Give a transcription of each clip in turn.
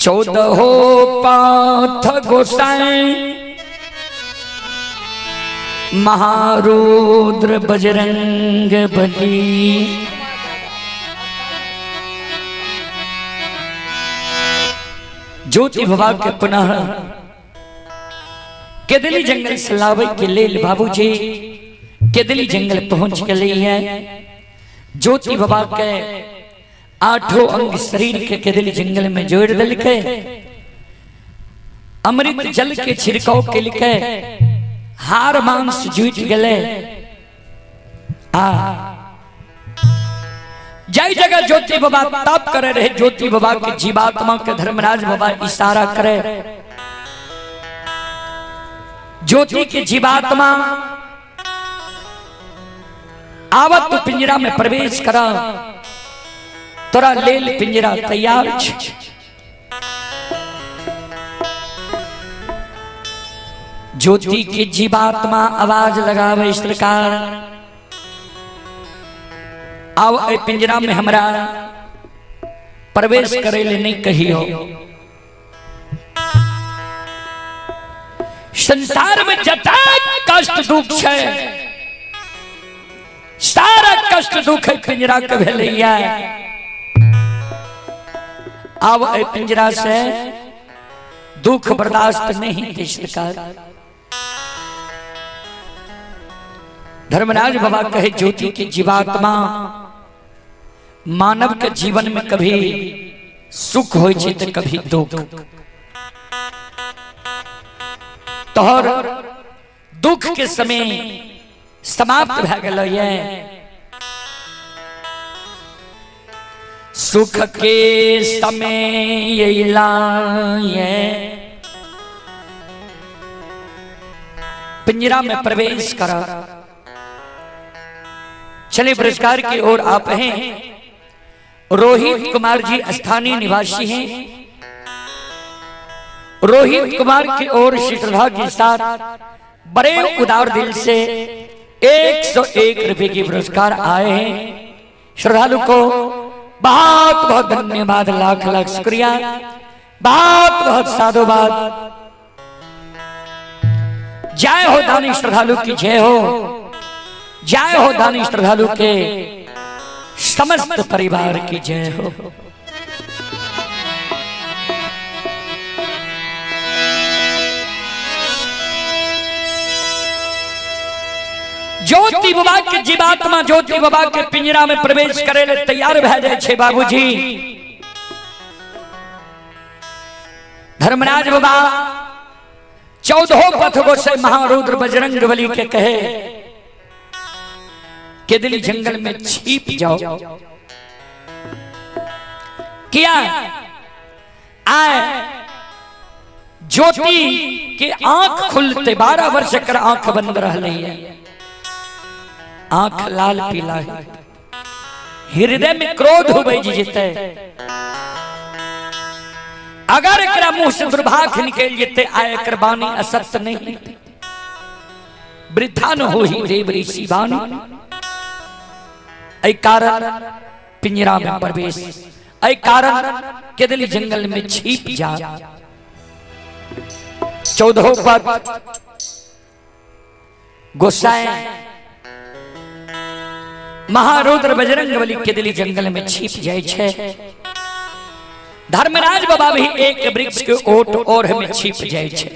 14 path गोसाई महारुद्र बजरंग बली। ज्योति विभाग के पुनः केदली जंगल से लावे के लेल बाबूजी केदली जंगल पहुंच गए हैं। ज्योति विभाग के 8 अंग शरीर के केदली जंगल में जोड़ दिल के अमृत जल के छिड़काव के लिए हार मांस जुट गले। जय जगह ज्योति बाबा ताप करे रहे। ज्योति बाबा के जीवात्मा के धर्मराज बाबा इशारा करे। ज्योति के जीवात्मा आवत तो पिंजरा में प्रवेश करा। तोरा लेल पिंजरा तैयार छ। ज्योति की जीवात्मा आवाज लगावे इस प्रकार, आओ ए पिंजरा में हमरा प्रवेश करे ले नहीं कहियो। संसार में जता कष्ट दुख है, सारा कष्ट दुख है पिंजरा के भेलैया। अब ए पिंजरा से दुख बर्दाश्त नहीं की सरकार। धर्मराज बाबा कहे ज्योति की जीवात्मा मानव के जीवन में कभी सुख होय छै तो कभी दुख। तोहर दुख के समय समाप्त भ गेलै। सुख के समय अइलाए पिंजरा में प्रवेश करा। चले पुरस्कार की ओर आप हैं। रोहित कुमार जी स्थानीय निवासी हैं। रोहित कुमार की ओर श्रद्धा के साथ बड़े उदार दिल से 101 रुपए की पुरस्कार आए हैं। श्रद्धालु को बहुत बहुत धन्यवाद, लाख लाख शुक्रिया, बहुत बहुत साधुवाद। जय हो दानी श्रद्धालु की जय हो, जय हो दानी श्रद्धालु के समस्त परिवार की जय हो। ज्योति बाबा के जीवात्मा ज्योति बाबा के पिंजरा में प्रवेश करे ले तैयार भ जाए छे बाबूजी। धर्मराज बाबा 14 पथ गोसाई महारुद्र बजरंग बली के कहे केदली जंगल में छिप जाओ। क्या आए ज्योति के आंख खुलते 12 वर्ष कर आंख बंद रह है। आंख लाल पीला है, हृदय में क्रोध हुए जीते। अगर एकरा मुंह से दुर्भाग्य निकल जेते आय कर बानी असत्य नहीं। वृद्धा न हो ही देव ऋषि बानी। ऐ कारण पिंजरा में प्रवेश, ऐ कारण केदली जंगल में छिप जा। 14 पथ गोसाई महारुद्र बजरंग बली केदली जंगल में छिप जाए छे। धर्मराज बाबा भी एक वृक्ष के ओट और में छिप जाए छे।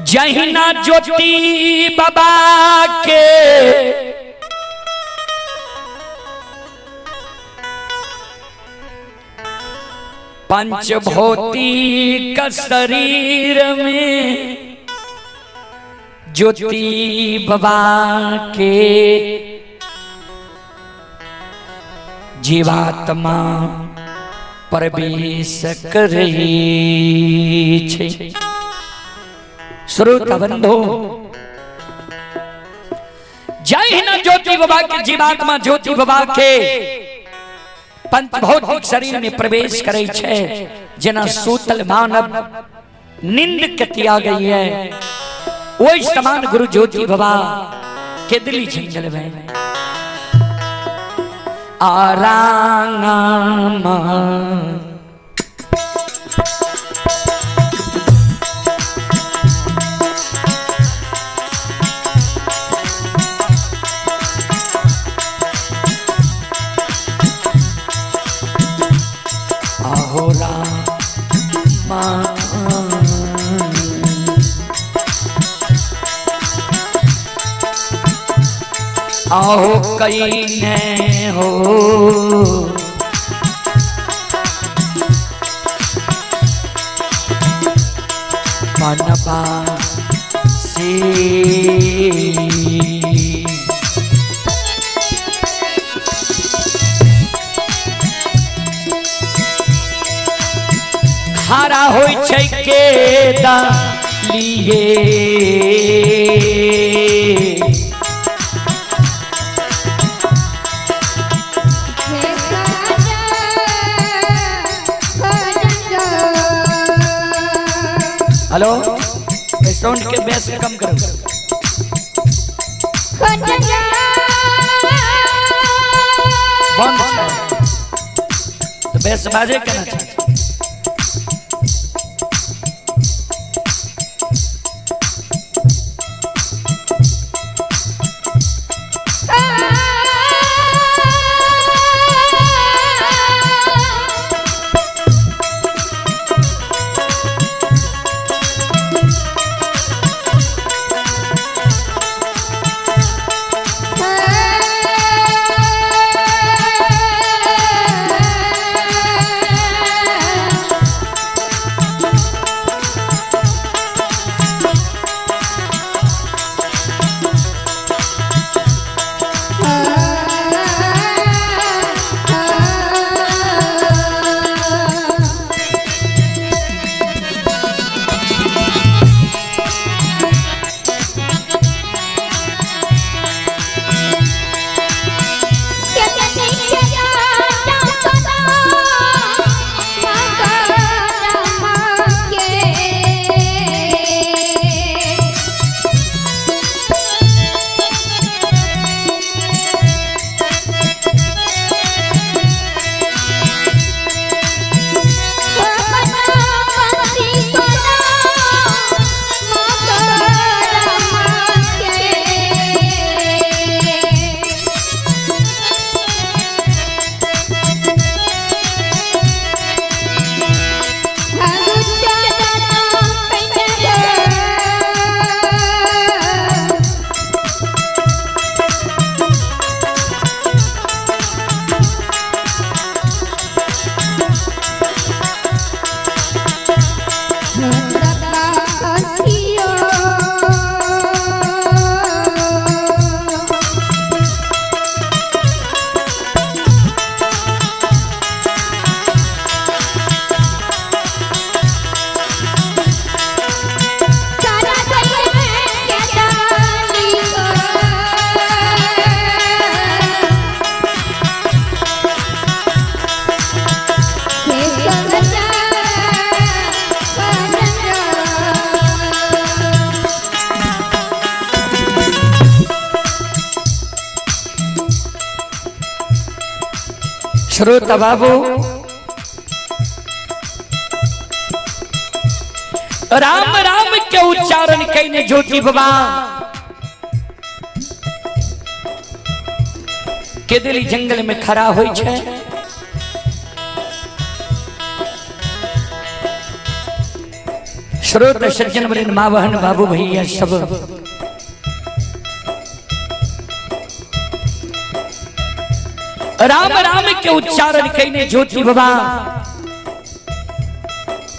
जहिना ज्योति बाबा के पंचभौतिक शरीर में ज्योति बाबा के जीवात्मा प्रवेश करे छे। श्रोता बंधु, जय हिना ज्योति बाबा के जीवात्मा ज्योति बाबा के पंचभौतिक शरीर में प्रवेश करे छे। जना सूतल मानव नींद के तिया गई है, वही समान गुरु ज्योति बाबा केदली जंगल में आरामा आहो रामा आहो कई ने हो मनपा से खारा होई छै के लिए हेलो साउंड के बेस कम करो बंद है तो बेस बाजे करना चाहिए श्रोता बाबू राम राम के उच्चारण कईने ज्योति बाबा केदली जंगल में खड़ा होई छे श्रोता सज्जन वृंद माँ बहन बाबू भैया सब राम राम के उच्चारण कईने ज्योति बाबा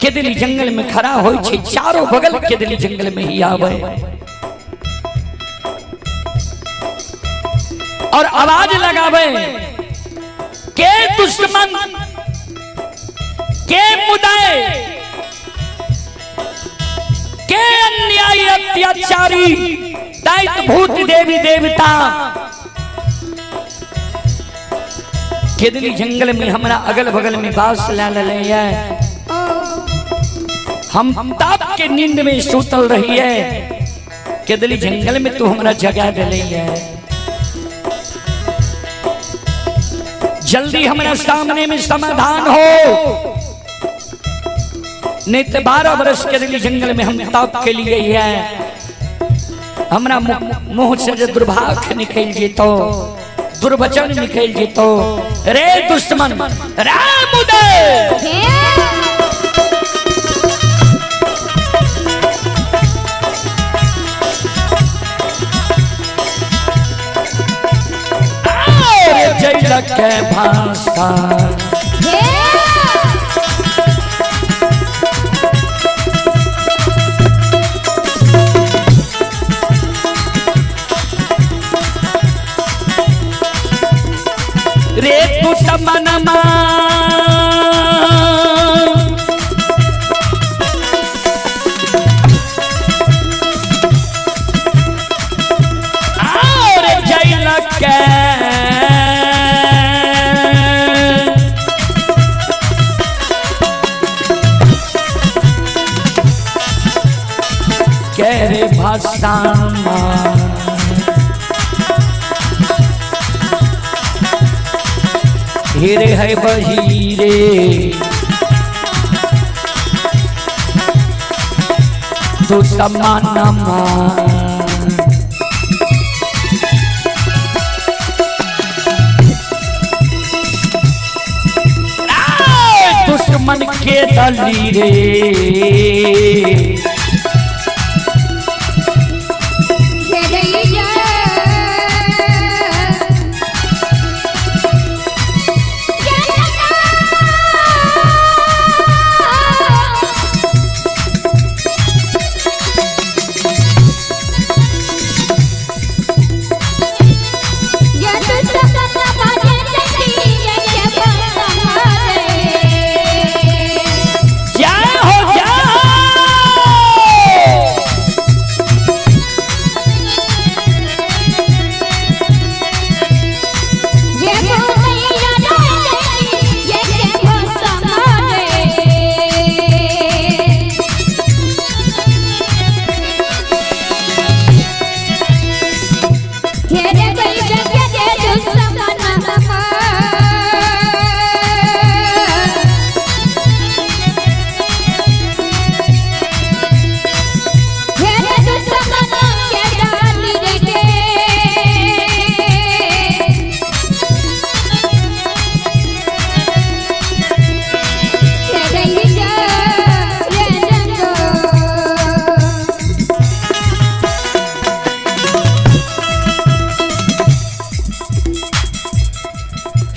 केदली जंगल में खड़ा होई छे चारों बगल केदली जंगल में ही आवे और आवाज लगावे के दुश्मन के मुदाए के अन्यायी अत्याचारी दैत्य भूत देवी देवता केदली जंगल में हमारा अगल बगल में बास ला ले हम ताप के नींद में सुतल रही है केदली जंगल में तू हमारा जगा दे है जल्दी हमारे सामने में समाधान हो। नित्य 12 वर्ष के लिए जंगल में हम तप के लिए है। हमारा मुंह से जो दुर्भाग्य निकल जेतो, दुर्वचन निकल जेतो, रे दुश्मन राम उदय जय के भाषा रे तू समनमा और जय लगे रे भाषा हीरे है बहीरे तो समानमा दुश्मन के दली रे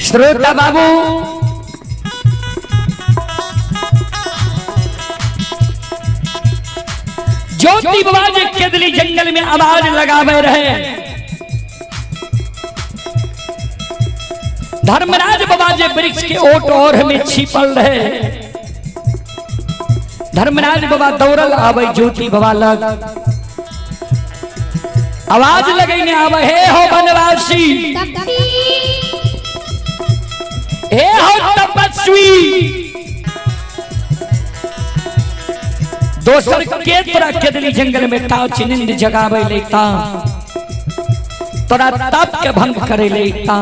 श्रोता बाबू ज्योति बाबा जी केदली जंगल में आवाज लगावे रहे। धर्मराज बाबा जी वृक्ष के ओट और में छिपल रहे। धर्मराज बाबा दौड़ल आवे ज्योति बाबा लग आवाज लगेने आवे, हे हो बनवासी, हे हो तपस्वी, दोसर के तोरा केदली जंगल में टाच नींद जगावे लेता, तोरा तप के भंग करे लेता।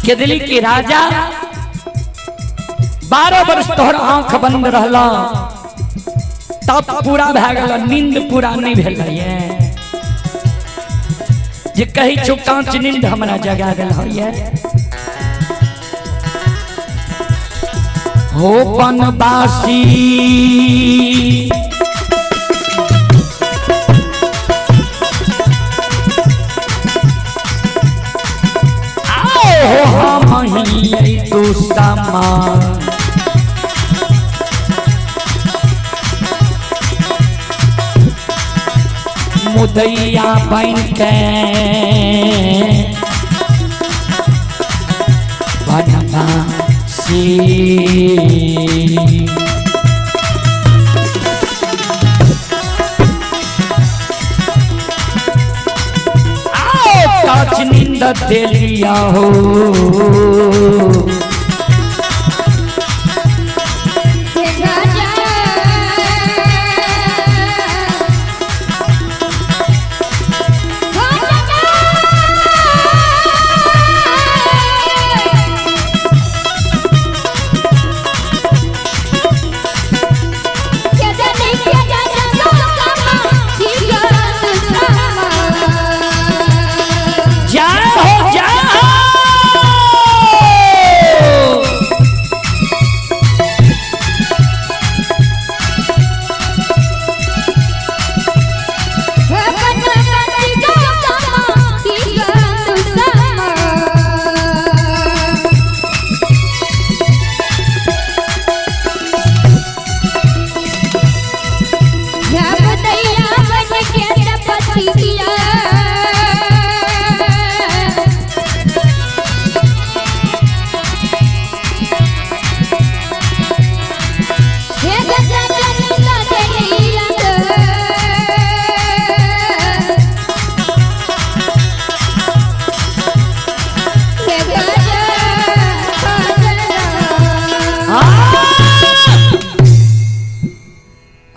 केदली के राजा 12 वर्ष तोहर आंख बंद रहला, तप पूरा भए गेल, नींद पूरा नहीं भेल है। जे कही चुकांच नींद हमरा जगा देल है। हो बनवासी आओ हम ही तू समान, मुदैया बन के बनवासी आओ टाच नींद दे लिया हो।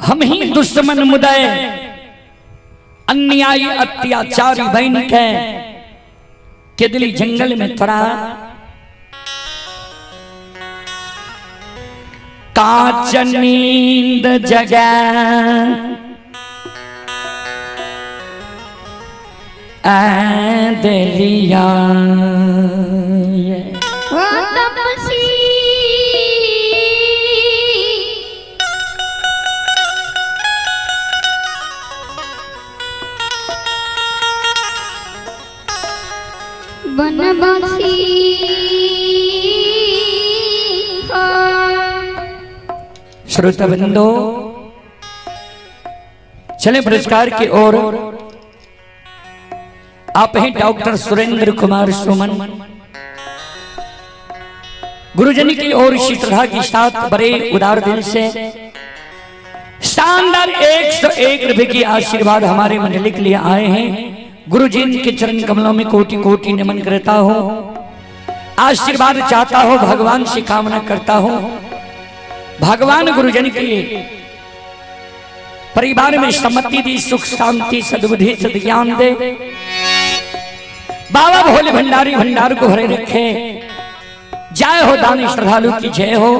हम ही दुश्मन मुदय अन्यायी अत्याचारी बहन के दिली जंगल में थोड़ा कांच नींद जगा दिलिया बनवासी श्रोताबिंदो चले पुरस्कार की ओर। आप हैं डॉक्टर सुरेंद्र कुमार सुमन। गुरुजन की ओर श्रद्धा के साथ बड़े उदार दिल से शानदार 101 रुपए की आशीर्वाद हमारे मंडली के लिए आए हैं। गुरुजी के चरण कमलों में कोटि कोटि नमन करता हो, आशीर्वाद चाहता हो, भगवान से कामना करता हो भगवान गुरुजन के परिवार में सम्मति दी, सुख शांति सद्बुद्धि सद्ज्ञान दे। बाबा भोले भंडारी भंडार को भरे रखे। जय हो दानी श्रद्धालु की जय हो,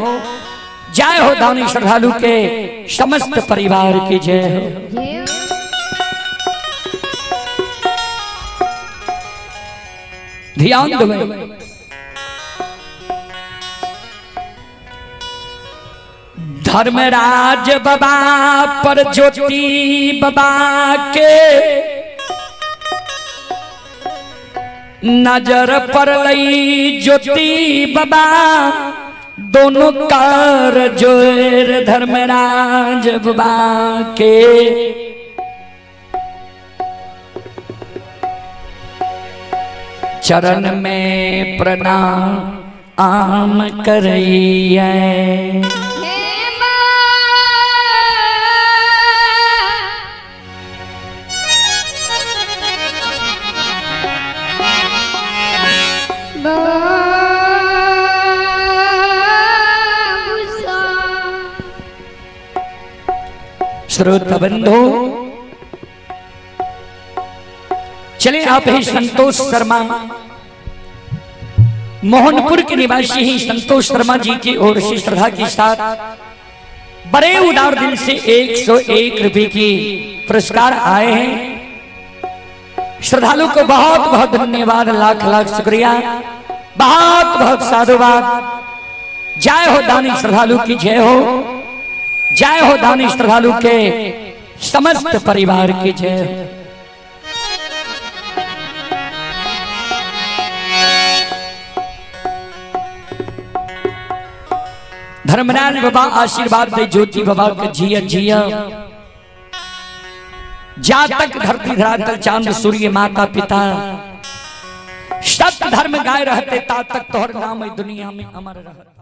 जय हो दानी श्रद्धालु के समस्त परिवार की जय हो। ध्यान दो। धर्मराज बाबा पर ज्योति बाबा के नजर पर लई ज्योति बाबा दोनों कार जोर धर्मराज बाबा के चरण में प्रणाम करइए। श्रोता बंधु चले आप ही संतोष शर्मा, मोहनपुर के निवासी ही संतोष शर्मा जी की ओर से श्रद्धा के साथ बड़े उदार दिल से 101 रुपए की पुरस्कार आए हैं। श्रद्धालु को बहुत बहुत धन्यवाद, लाख लाख शुक्रिया, बहुत बहुत साधुवाद। जय हो दानी श्रद्धालु की जय हो, जय हो दानी श्रद्धालु के समस्त परिवार की जय हो। धर्मराज बाबा आशीर्वाद दे, ज्योति बाबा का जिया जिया, जा तक धरती धरातल चांद सूर्य माता पिता सत्य धर्म गाय रहते ता तक तोहर नाम दुनिया में अमर रहते।